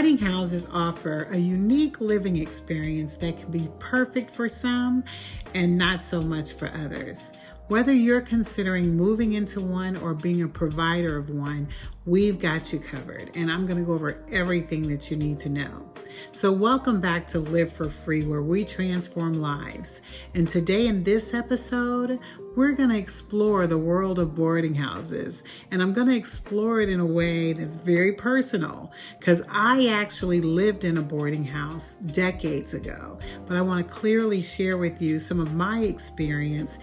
Boarding houses offer a unique living experience that can be perfect for some and not so much for others. Whether you're considering moving into one or being a provider of one, we've got you covered. And I'm going to go over everything that you need to know. So welcome back to Live for Free, where we transform lives. And today in this episode, we're going to explore the world of boarding houses. And I'm going to explore it in a way that's very personal, because I actually lived in a boarding house decades ago. But I want to clearly share with you some of my experience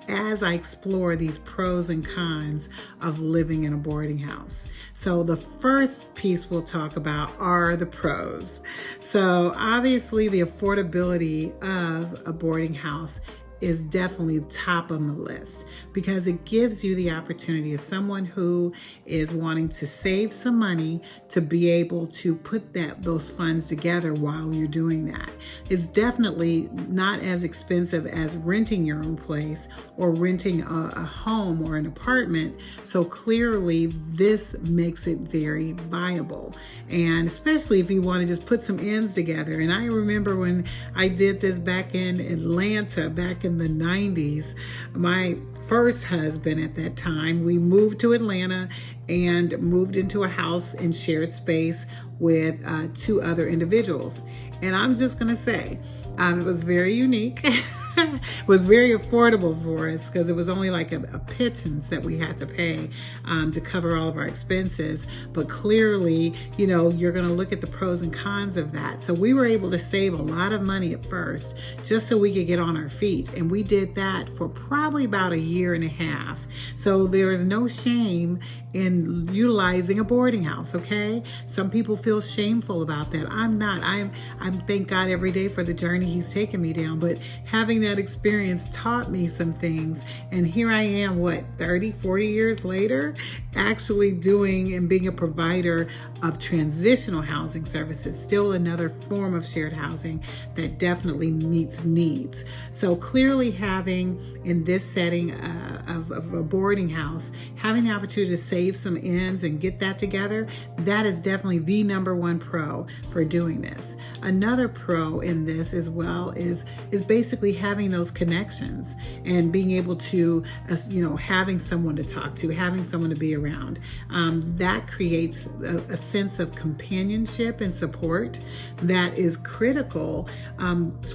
as I explore these pros and cons of living in a boarding house. So the first piece we'll talk about are the pros. So obviously the affordability of a boarding house is definitely top on the list, because it gives you the opportunity as someone who is wanting to save some money to be able to put those funds together while you're doing that. It's definitely not as expensive as renting your own place or renting a home or an apartment. So clearly this makes it very viable. And especially if you want to just put some ends together. And I remember when I did this back in Atlanta, back in the 90s, my first husband at that time, we moved to Atlanta and moved into a house and shared space with two other individuals. And I'm just going to say, it was very unique. It was very affordable for us because it was only like a pittance that we had to pay to cover all of our expenses. But clearly, you're going to look at the pros and cons of that. So we were able to save a lot of money at first just so we could get on our feet. And we did that for probably about a year and a half. So there is no shame in utilizing a boarding house, okay? Some people feel shameful about that. I'm not. I'm thank God every day for the journey He's taken me down. But having that experience taught me some things. And here I am, 30, 40 years later, actually doing and being a provider of transitional housing services, still another form of shared housing that definitely meets needs. So clearly having, in this setting of a boarding house, having the opportunity to save some ends and get that together, that is definitely the number one pro for doing this. Another pro in this as well is basically having those connections and being able to, having someone to talk to, having someone to be around. That creates a sense of companionship and support that is critical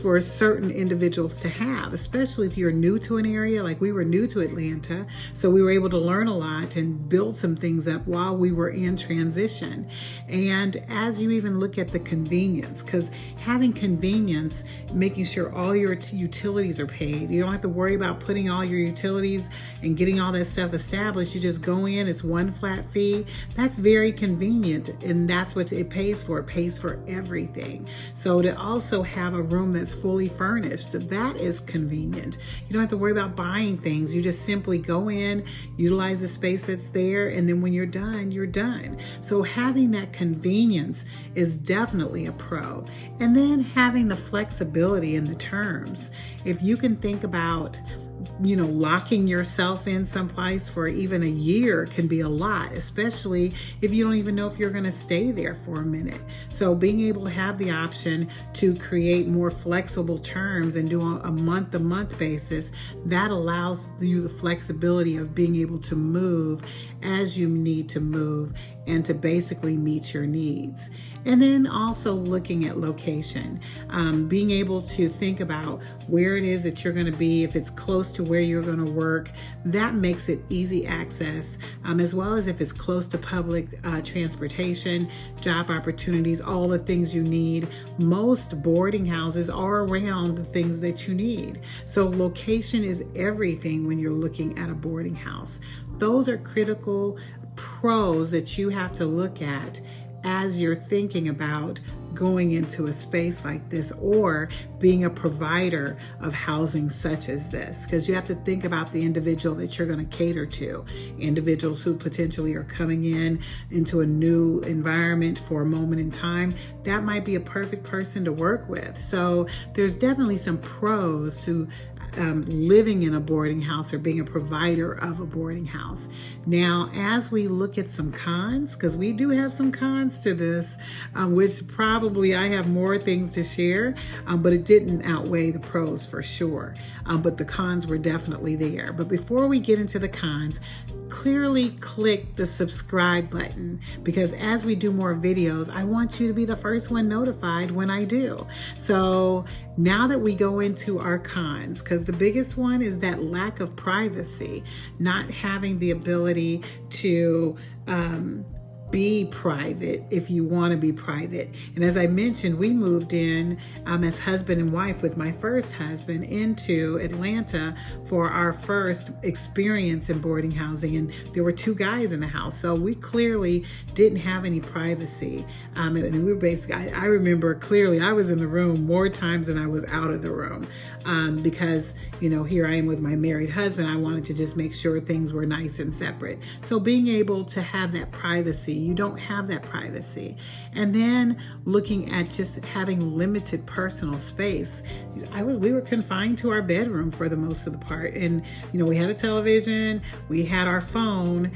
for certain individuals to have, especially if you're new to an area. Like we were new to Atlanta, so we were able to learn a lot and build some things up while we were in transition. And as you even look at the convenience, because having convenience, making sure all your utilities are paid, you don't have to worry about putting all your utilities and getting all that stuff established. You just go in, it's one flat fee. That's very convenient, and that's what it pays for. It pays for everything. So to also have a room that's fully furnished, that is convenient. You don't have to worry about buying things. You just simply go in, utilize the space that's there, and then when you're done, you're done. So having that convenience is definitely a pro. And then having the flexibility in the terms. If you can think about locking yourself in someplace for even a year can be a lot, especially if you don't even know if you're going to stay there for a minute. So being able to have the option to create more flexible terms and do a month-to-month basis, that allows you the flexibility of being able to move as you need to move and to basically meet your needs. And then also looking at location, being able to think about where it is that you're going to be, if it's close to where you're going to work, that makes it easy access, as well as if it's close to public transportation, job opportunities, all the things you need. Most boarding houses are around the things that you need. So location is everything when you're looking at a boarding house. Those are critical pros that you have to look at as you're thinking about going into a space like this or being a provider of housing such as this, because you have to think about the individual that you're going to cater to. Individuals who potentially are coming into a new environment for a moment in time, that might be a perfect person to work with. So there's definitely some pros to living in a boarding house or being a provider of a boarding house. Now, as we look at some cons, because we do have some cons to this, which probably I have more things to share, but it didn't outweigh the pros for sure. But the cons were definitely there. But before we get into the cons, clearly click the subscribe button, because as we do more videos, I want you to be the first one notified when I do. So now that we go into our cons, because the biggest one is that lack of privacy, not having the ability to be private if you want to be private. And as I mentioned, we moved in as husband and wife with my first husband into Atlanta for our first experience in boarding housing, and there were 2 guys in the house, so we clearly didn't have any privacy. And we were basically, I remember clearly I was in the room more times than I was out of the room, because here I am with my married husband. I wanted to just make sure things were nice and separate. So being able to have that privacy, you don't have that privacy. And then looking at just having limited personal space. We were confined to our bedroom for the most of the part. And, we had a television, we had our phone,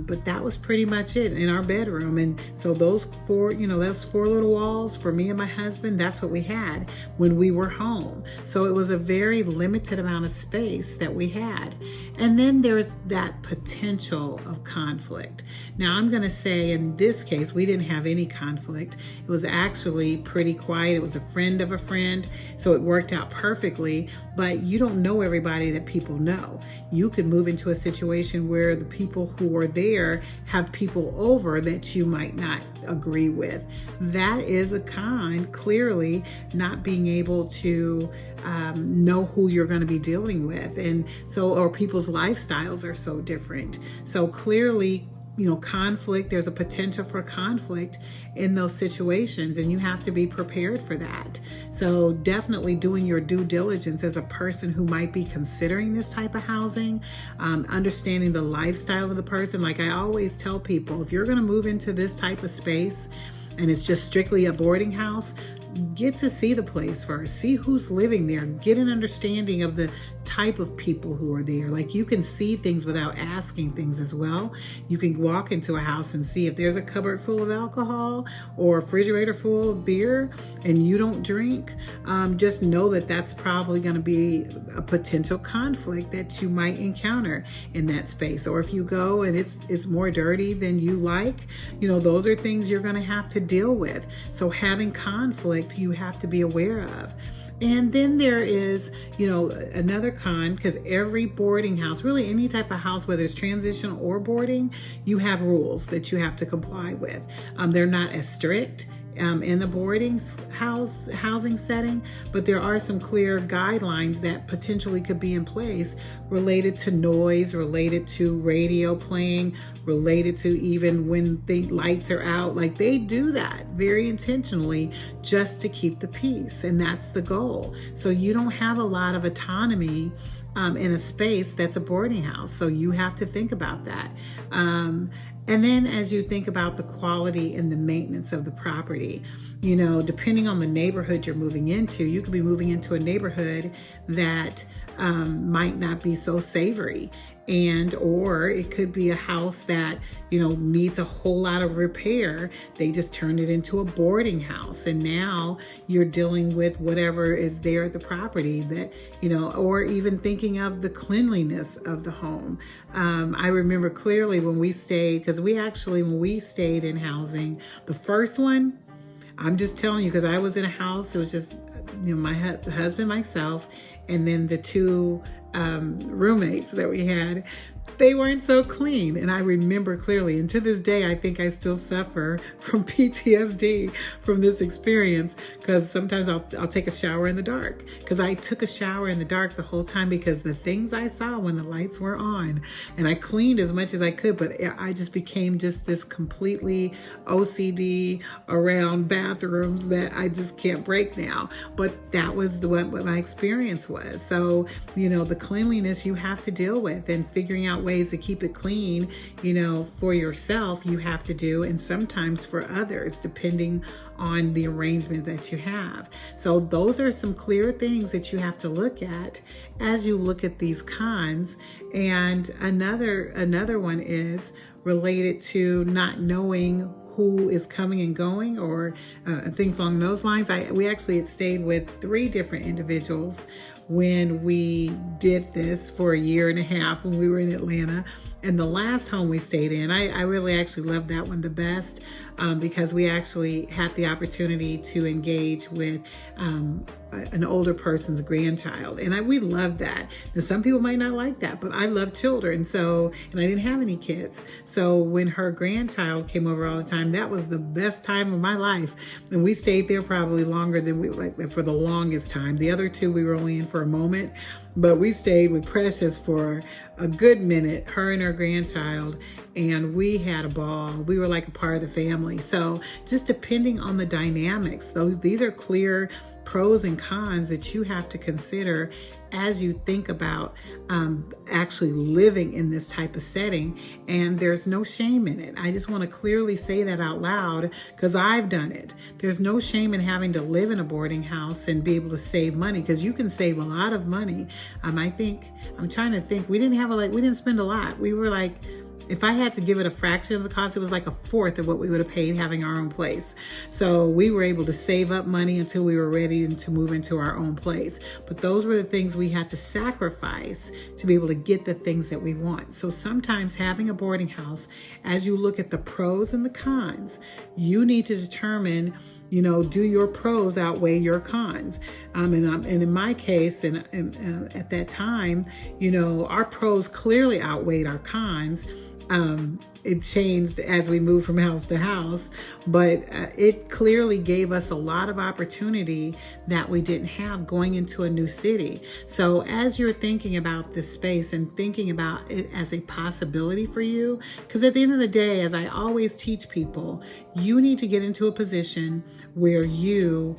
but that was pretty much it in our bedroom. And so those 4 little walls for me and my husband, that's what we had when we were home. So it was a very limited amount of space that we had. And then there's that potential of conflict. Now I'm going to say in this case, we didn't have any conflict. It was actually pretty quiet. It was a friend of a friend, so it worked out perfectly. But you don't know everybody that people know. You could move into a situation where the people who are there have people over that you might not agree with. That is a con, clearly, not being able to know who you're going to be dealing with. And so, or people's lifestyles are so different. So clearly, conflict, there's a potential for conflict in those situations, and you have to be prepared for that. So definitely doing your due diligence as a person who might be considering this type of housing, understanding the lifestyle of the person. Like I always tell people, if you're going to move into this type of space and it's just strictly a boarding house, get to see the place first, see who's living there, get an understanding of the type of people who are there. Like you can see things without asking things as well. You can walk into a house and see if there's a cupboard full of alcohol or a refrigerator full of beer and you don't drink. Just know that that's probably going to be a potential conflict that you might encounter in that space. Or if you go and it's more dirty than you like, those are things you're going to have to deal with. So having conflict, you have to be aware of. And then there is, another con, because every boarding house, really any type of house, whether it's transitional or boarding, you have rules that you have to comply with. They're not as strict in the boarding housing setting, but there are some clear guidelines that potentially could be in place related to noise, related to radio playing, related to even when the lights are out. Like they do that very intentionally just to keep the peace, and that's the goal. So you don't have a lot of autonomy in a space that's a boarding house. So you have to think about that. And then as you think about the quality and the maintenance of the property, depending on the neighborhood you're moving into, you could be moving into a neighborhood that might not be so savory. Or it could be a house that, needs a whole lot of repair. They just turned it into a boarding house. And now you're dealing with whatever is there at the property that, or even thinking of the cleanliness of the home. I remember clearly when we stayed, when we stayed in housing, the first one, I'm just telling you, because I was in a house, it was just, my husband, myself, and then the 2 roommates that we had. They weren't so clean. And I remember clearly, and to this day, I think I still suffer from PTSD from this experience, because sometimes I'll take a shower in the dark, because I took a shower in the dark the whole time because the things I saw when the lights were on, and I cleaned as much as I could, but I just became just this completely OCD around bathrooms that I just can't break now. But that was what my experience was. So, the cleanliness you have to deal with, and figuring out out ways to keep it clean, for yourself you have to do, and sometimes for others, depending on the arrangement that you have. So those are some clear things that you have to look at as you look at these cons. And another one is related to not knowing who is coming and going, or things along those lines. We actually had stayed with 3 different individuals when we did this for a year and a half when we were in Atlanta. And the last home we stayed in, I really actually loved that one the best, because we actually had the opportunity to engage with an older person's grandchild. And we loved that. Now, some people might not like that, but I love children. And I didn't have any kids. So when her grandchild came over all the time, that was the best time of my life. And we stayed there probably longer than for the longest time. The other 2, we were only in for a moment, but we stayed with Precious for a good minute, her and her grandchild, and we had a ball. We were like a part of the family. So just depending on the dynamics, these are clear pros and cons that you have to consider as you think about actually living in this type of setting. And there's no shame in it. I just want to clearly say that out loud, because I've done it. There's no shame in having to live in a boarding house and be able to save money, because you can save a lot of money. I'm trying to think, we didn't spend a lot. We were like, if I had to give it a fraction of the cost, it was like a fourth of what we would have paid having our own place. So we were able to save up money until we were ready to move into our own place. But those were the things we had to sacrifice to be able to get the things that we want. So sometimes having a boarding house, as you look at the pros and the cons, you need to determine, do your pros outweigh your cons? And in my case, and at that time, our pros clearly outweighed our cons. It changed as we moved from house to house, but it clearly gave us a lot of opportunity that we didn't have going into a new city. So as you're thinking about this space and thinking about it as a possibility for you, because at the end of the day, as I always teach people, you need to get into a position where you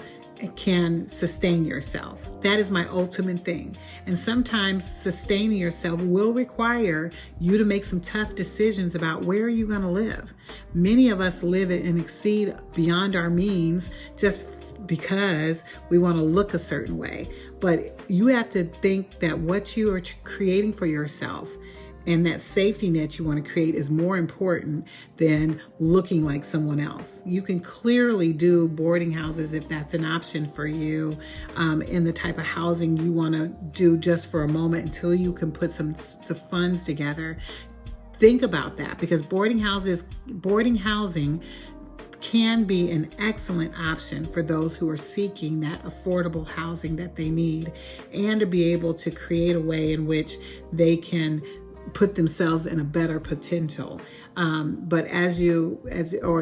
can sustain yourself. That is my ultimate thing. And sometimes sustaining yourself will require you to make some tough decisions about where are you going to live. Many of us live and exceed beyond our means just because we want to look a certain way. But you have to think that what you are creating for yourself and that safety net you want to create is more important than looking like someone else. You can clearly do boarding houses if that's an option for you, in the type of housing you want to do just for a moment until you can put some funds together. Think about that, because boarding housing can be an excellent option for those who are seeking that affordable housing that they need, and to be able to create a way in which they can put themselves in a better potential, or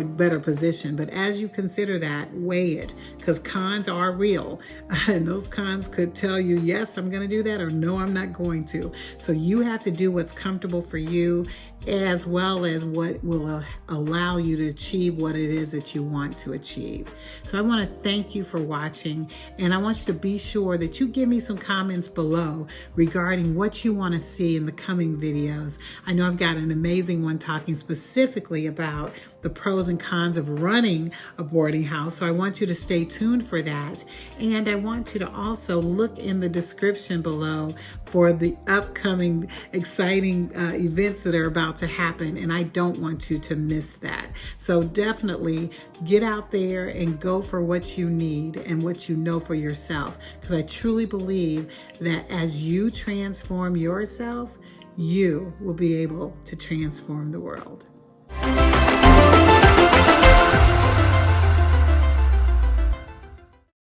better position. But as you consider that, weigh it, because cons are real, and those cons could tell you, yes, I'm going to do that, or no, I'm not going to. So you have to do what's comfortable for you, as well as what will allow you to achieve what it is that you want to achieve. So I want to thank you for watching, and I want you to be sure that you give me some comments below regarding what you want to see in the coming videos. I know I've got an amazing one talking specifically about the pros and cons of running a boarding house, so I want you to stay tuned for that. And I want you to also look in the description below for the upcoming exciting events that are about to happen, and I don't want you to miss that. So definitely get out there and go for what you need and what you know for yourself, because I truly believe that as you transform yourself, you will be able to transform the world.